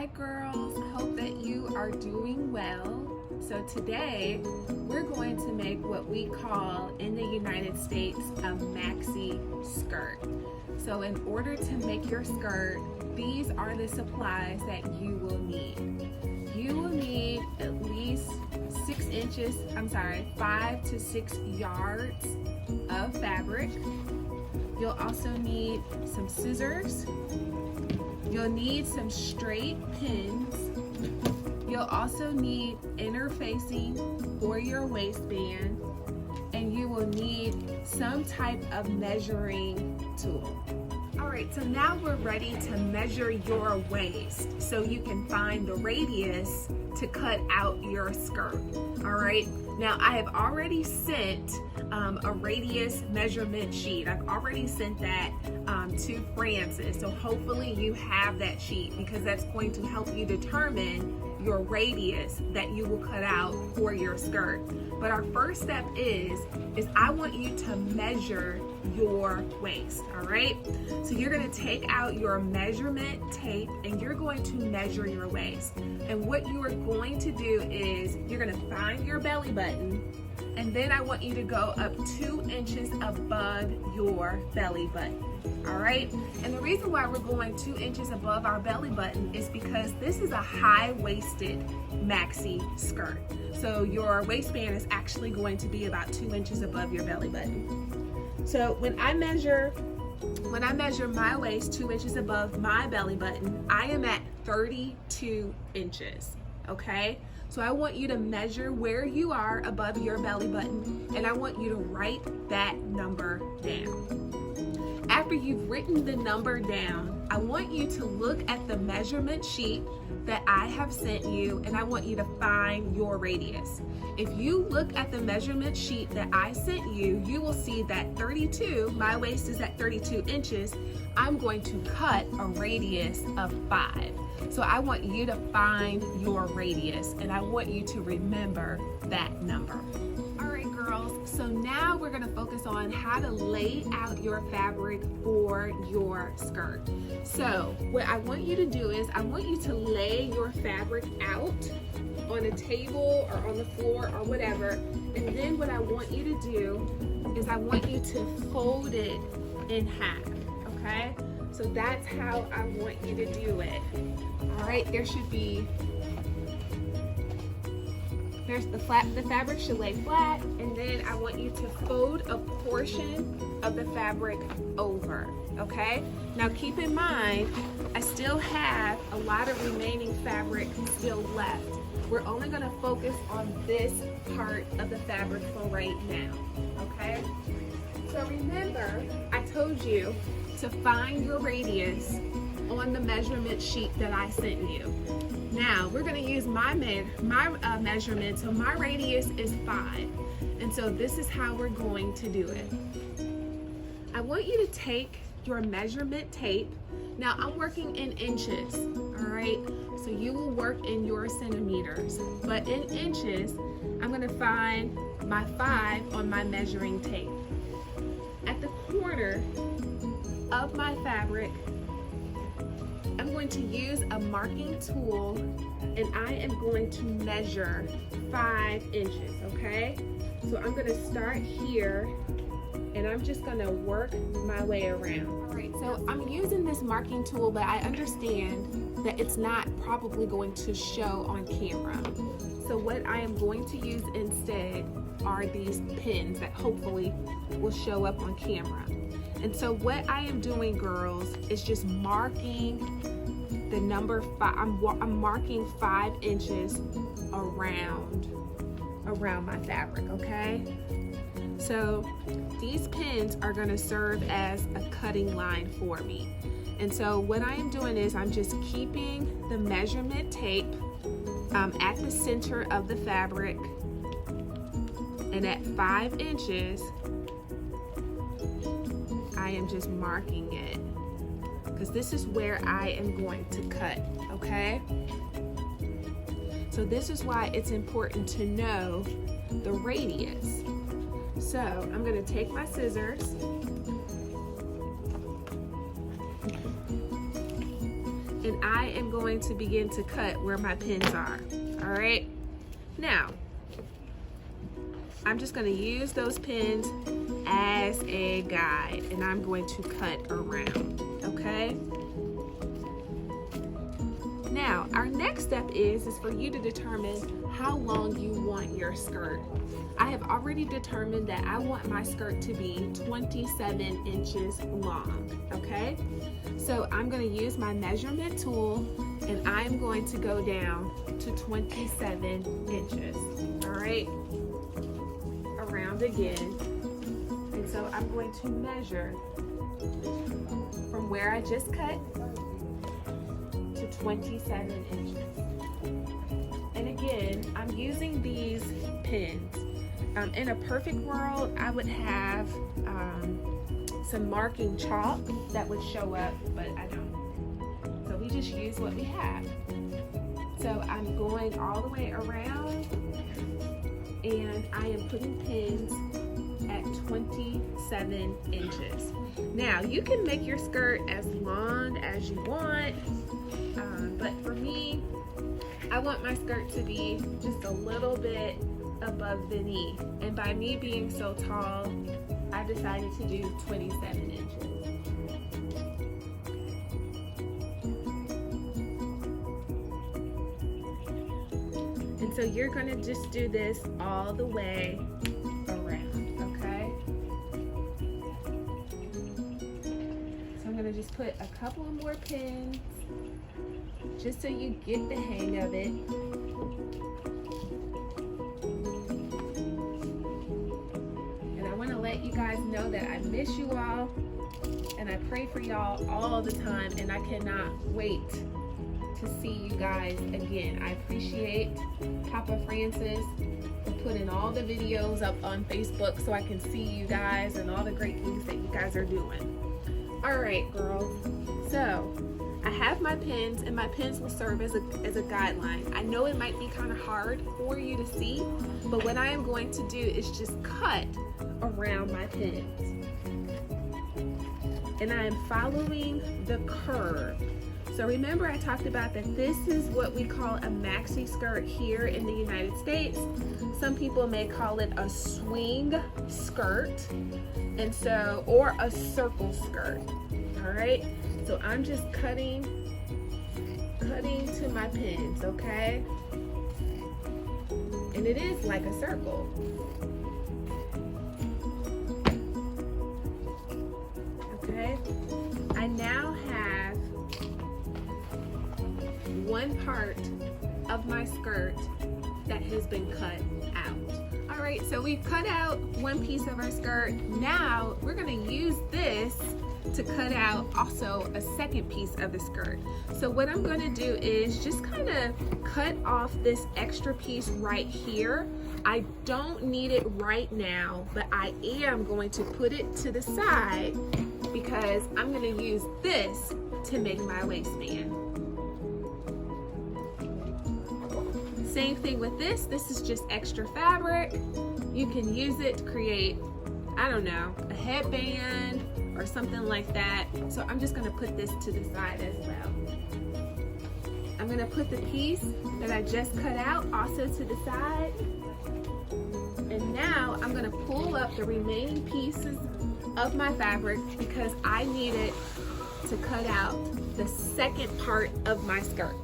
Hi girls, hope that you are doing well. So today we're going to make what we call in the United States a maxi skirt. So in order to make your skirt, these are the supplies that you will need. You will need at least 5 to 6 yards of fabric. You'll also need some scissors. You'll need some straight pins. You'll also need interfacing for your waistband, and you will need some type of measuring tool. All right, so now we're ready to measure your waist so you can find the radius to cut out your skirt. All right, now I have already sent a radius measurement sheet. I've already sent that to Francis, so hopefully you have that sheet because that's going to help you determine your radius that you will cut out for your skirt. But our first step is I want you to measure your waist, all right? So you're gonna take out your measurement tape and you're going to measure your waist. And what you are going to do is you're gonna find your belly button, and then I want you to go up 2 inches above your belly button. All right, and the reason why we're going 2 inches above our belly button is because this is a high-waisted maxi skirt. So your waistband is actually going to be about 2 inches above your belly button. So when I measure my waist 2 inches above my belly button, I am at 32 inches, okay? So I want you to measure where you are above your belly button, and I want you to write that number down. After you've written the number down, I want you to look at the measurement sheet that I have sent you, and I want you to find your radius. If you look at the measurement sheet that I sent you, you will see that 32, my waist is at 32 inches, I'm going to cut a radius of 5. So I want you to find your radius, and I want you to remember that number. All right, girls, so now we're gonna focus on how to lay out your fabric for your skirt. So what I want you to do is I want you to lay your fabric out on a table or on the floor or whatever, and then what I want you to do is I want you to fold it in half, okay? So that's how I want you to do it. All right, the fabric should lay flat, and then I want you to fold a portion of the fabric over, okay? Now keep in mind, I still have a lot of remaining fabric still left. We're only gonna focus on this part of the fabric for right now, okay? So remember, I told you to find your radius on the measurement sheet that I sent you. Now we're going to use my measurement. So my radius is 5, and so this is how we're going to do it. I want you to take your measurement tape. Now I'm working in inches, all right? So you will work in your centimeters, but in inches, I'm going to find my 5 on my measuring tape. At the corner of my fabric, I'm going to use a marking tool, and I am going to measure 5 inches, okay? So I'm gonna start here, and I'm just gonna work my way around. All right, so I'm using this marking tool, but I understand that it's not probably going to show on camera. So what I am going to use instead are these pins that hopefully will show up on camera. And so what I am doing, girls, is just marking the number 5. I'm marking 5 inches around my fabric, okay? So these pins are gonna serve as a cutting line for me. And so what I am doing is I'm just keeping the measurement tape at the center of the fabric, and at 5 inches, I am just marking it because this is where I am going to cut, okay? So this is why it's important to know the radius. So I'm going to take my scissors and I am going to begin to cut where my pins are. All right, now I'm just going to use those pins as a guide, and I'm going to cut around. Okay, now our next step is for you to determine how long you want your skirt. I have already determined that I want my skirt to be 27 inches long. Okay, so I'm going to use my measurement tool, and I'm going to go down to 27 inches. All right, around again. And so I'm going to measure from where I just cut to 27 inches. And again, I'm using these pins. In a perfect world, I would have some marking chalk that would show up, but I don't. So we just use what we have. So I'm going all the way around, and I am putting pins at 27 inches. Now you can make your skirt as long as you want, but for me, I want my skirt to be just a little bit above the knee, and by me being so tall, I decided to do 27 inches. And so you're going to just do this all the way around, okay? So I'm going to just put a couple of more pins just so you get the hang of it. And I want to let you guys know that I miss you all, and I pray for y'all all the time, and I cannot wait to see you guys again. I appreciate Papa Francis for putting all the videos up on Facebook so I can see you guys and all the great things that you guys are doing. All right, girls. So I have my pins, and my pins will serve as a guideline. I know it might be kind of hard for you to see, but what I am going to do is just cut around my pins. And I am following the curve. So remember, I talked about that this is what we call a maxi skirt here in the United States. Some people may call it a swing skirt, and so, or a circle skirt. All right, so I'm just cutting to my pins, okay? And it is like a circle. Okay, I now have one part of my skirt that has been cut out. All right, so we've cut out one piece of our skirt. Now we're gonna use this to cut out also a second piece of the skirt. So what I'm gonna do is just kind of cut off this extra piece right here. I don't need it right now, but I am going to put it to the side because I'm gonna use this to make my waistband. Same thing with this. This is just extra fabric. You can use it to create, I don't know, a headband or something like that. So I'm just gonna put this to the side as well. I'm gonna put the piece that I just cut out also to the side. And now I'm gonna pull up the remaining pieces of my fabric because I need it to cut out the second part of my skirt.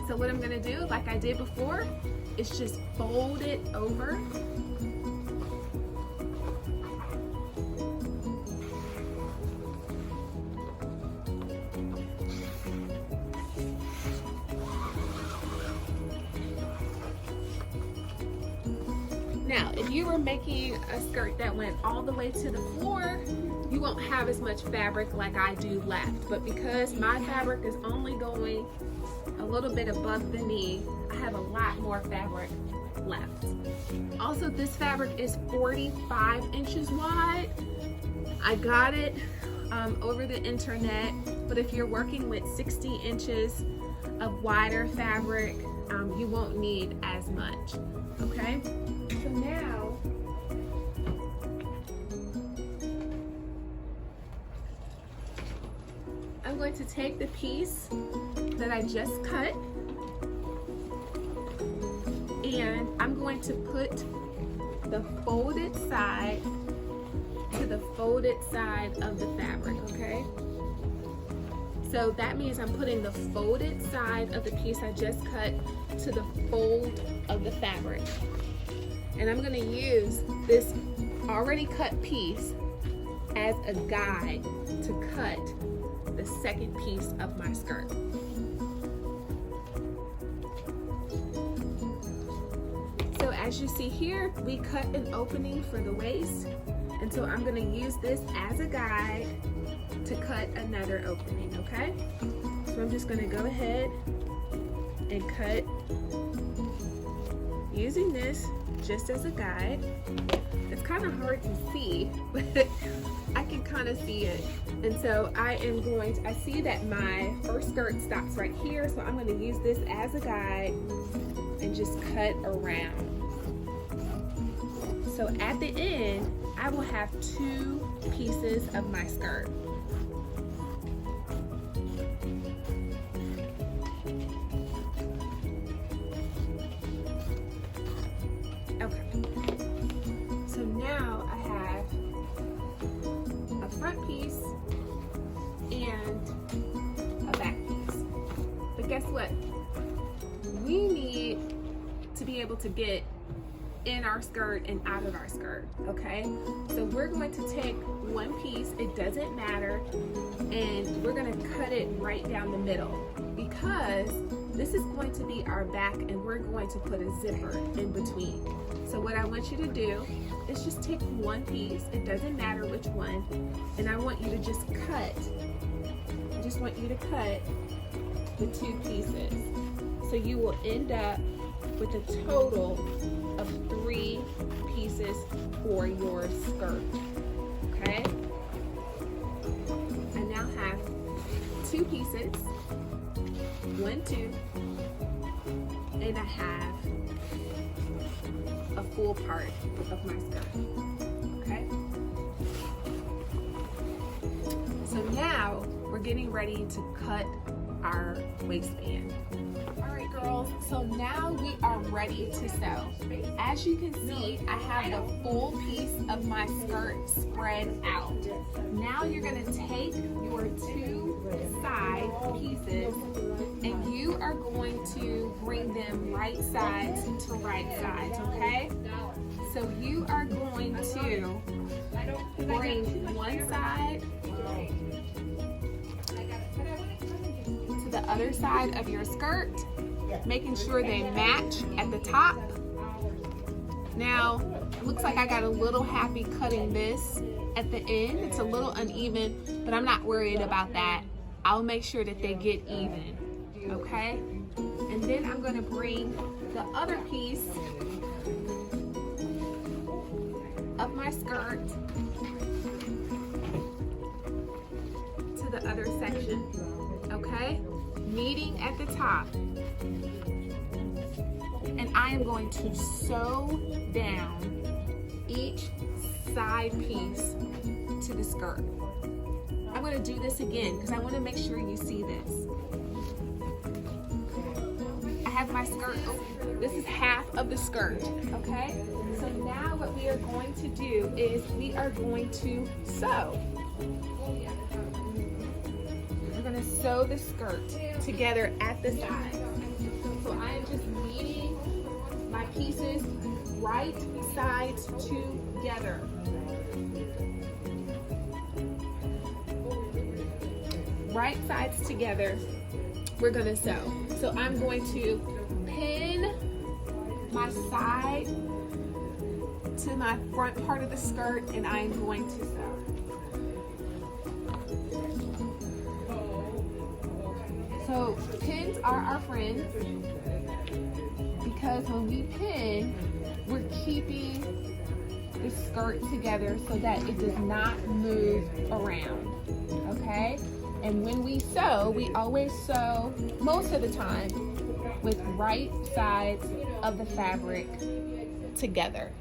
So what I'm gonna do, like I did before, is just fold it over. Now, if you were making a skirt that went all the way to the floor, you won't have as much fabric like I do left. But because my fabric is only going a little bit above the knee, I have a lot more fabric left. Also, this fabric is 45 inches wide. I got it over the internet, but if you're working with 60 inches of wider fabric, you won't need as much, okay? So now, I'm going to take the piece that I just cut and I'm going to put the folded side to the folded side of the fabric, okay? So that means I'm putting the folded side of the piece I just cut to the fold of the fabric. And I'm gonna use this already cut piece as a guide to cut the second piece of my skirt. So as you see here, we cut an opening for the waist, and so I'm gonna use this as a guide to cut another opening, okay? So I'm just gonna go ahead and cut using this just as a guide. It's kind of hard to see, but I can kind of see it. And so I see that my first skirt stops right here, so I'm gonna use this as a guide and just cut around. So at the end, I will have 2 pieces of my skirt. Okay. So now I have a front piece and a back piece. But guess what? We need to be able to get in our skirt and out of our skirt, okay? So we're going to take one piece, it doesn't matter, and we're gonna cut it right down the middle because this is going to be our back and we're going to put a zipper in between. So what I want you to do is just take one piece, it doesn't matter which one, and I want you to just cut. I just want you to cut the 2 pieces. So you will end up with a total of 3 pieces for your skirt, okay? I now have 2 pieces, 1, 2, and I have a full part of my skirt, okay? So now we're getting ready to cut our waistband. All right, girls, so now we are ready to sew. As you can see, I have the full piece of my skirt spread out. Now you're gonna take your 2 side pieces and you are going to bring them right sides to right sides, okay? So you are going to bring one side to the other side of your skirt, making sure they match at the top. Now, it looks like I got a little happy cutting this at the end. It's a little uneven, but I'm not worried about that. I'll make sure that they get even, okay? And then I'm gonna bring the other piece of my skirt to the other section, okay? Meeting at the top. And I am going to sew down each side piece to the skirt. I'm going to do this again because I want to make sure you see this. I have my skirt open. This is half of the skirt, okay? So now what we are going to do is we are going to sew. We're going to sew the skirt together at the side. So I am just meeting my pieces right sides together. Right sides together, we're gonna sew. So I'm going to pin my side to my front part of the skirt and I'm going to sew. So pins are our friends because when we pin, we're keeping the skirt together so that it does not move around, okay? And when we sew, we always sew, most of the time, with right sides of the fabric together.